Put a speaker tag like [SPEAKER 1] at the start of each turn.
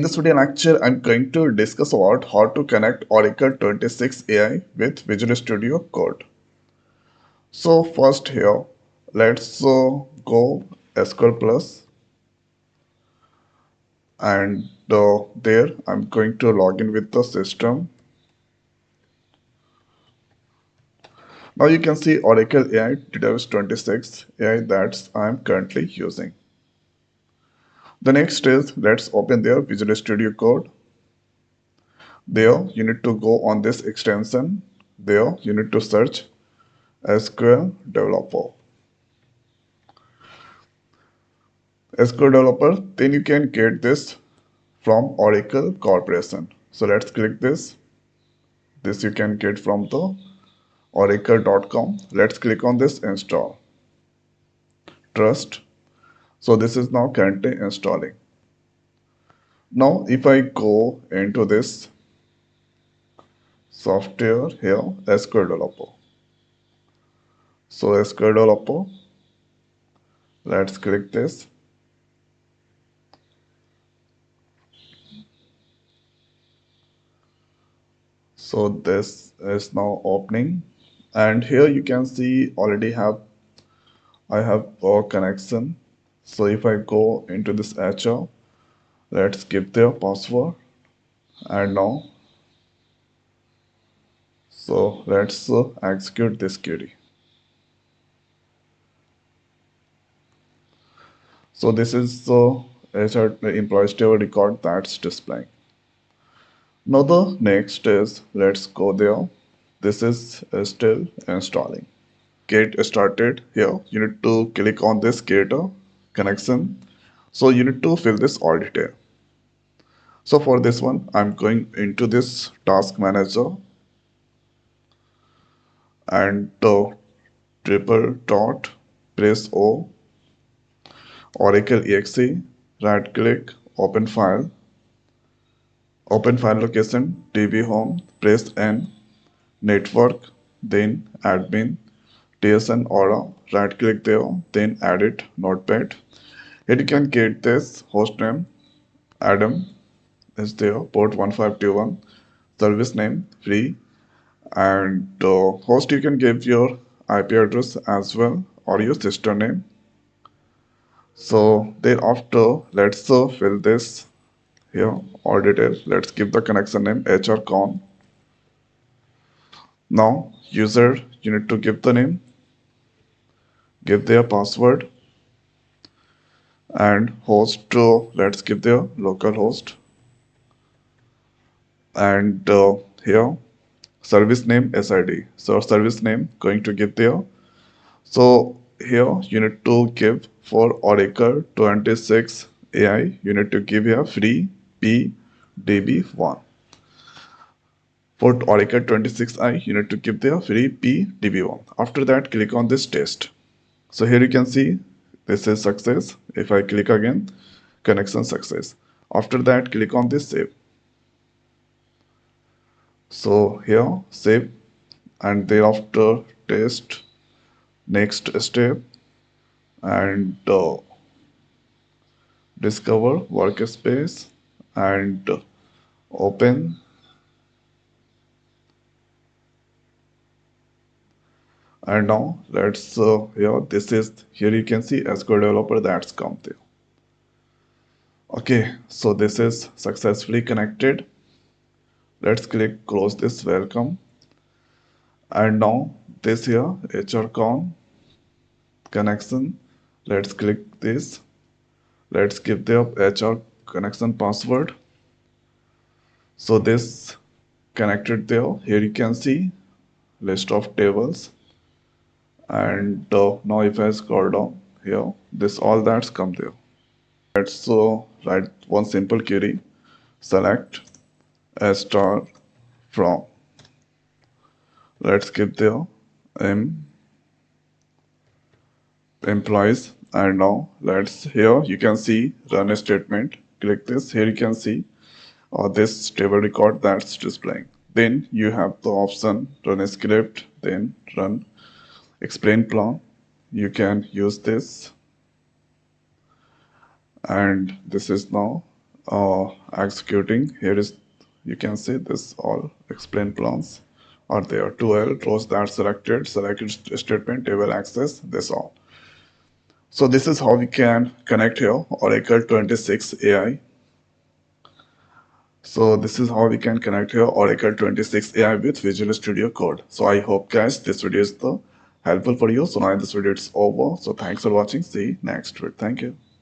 [SPEAKER 1] In this video lecture, I'm going to discuss about how to connect Oracle 26 AI with Visual Studio Code. So first here, let's go SQL Plus, and there I'm going to log in with the system. Now you can see Oracle AI Database 26 AI that I'm currently using. The next is let's open their Visual Studio Code. There you need to go on this extension. There you need to search SQL Developer. SQL Developer, then you can get this from Oracle Corporation. So let's click this. This you can get from the oracle.com. Let's click on this install. Trust. So this is now currently installing. Now if I go into this software here, SQL Developer. So SQL Developer, let's click this. So this is now opening, and here you can see already I have a connection. So if I go into this HR, let's give their password, and now so let's execute this query. So this is the HR employees table record that's displaying. Now the next is let's go there. This is still installing. Get started. Here you need to click on this create a connection. So you need to fill this all detail. So for this one, I'm going into this task manager and triple dot press O, Oracle exe, right click, open file location, DB home, press N, network, then admin, TSN aura, right click there, then edit notepad. Here you can get this host name, Adam is there, port 1521, service name, free, and host you can give your IP address as well or your system name. So thereafter let's fill this here all detail. Let's give the connection name hrcon. Now user you need to give the name, give their password, and host let's give their local host, and here service name SID. So service name going to give there. So here you need to give for Oracle 26 AI, you need to give here free PDB1. For Oracle 26i, you need to give there free PDB1. After that, click on this test. So here you can see this is success. If I click again, connection success. After that, click on this save. So here save, and thereafter test, next step, and discover workspace, and open, and now let's here this is here you can see SQL Developer that's come there. Okay, so this is successfully connected. Let's click close this welcome, and now this here hrcon connection, let's click this. Let's give the HR connection password. So this connected there. Here you can see list of tables, and now if I scroll down here, this all that's come there. Let's write one simple query. Select a star from. Let's give there employees, and now let's here you can see run a statement. Click this. Here you can see this table record that's displaying. Then you have the option run a script, then run explain plan. You can use this, and this is now executing. Here is, you can see this all explain plans are there. 12 rows that selected statement, table access, this all. So this is how we can connect here Oracle 26 AI. So this is how we can connect here Oracle 26 AI with Visual Studio Code. So I hope guys this video is helpful for you. So now this video is over. So thanks for watching. See you next week. Thank you.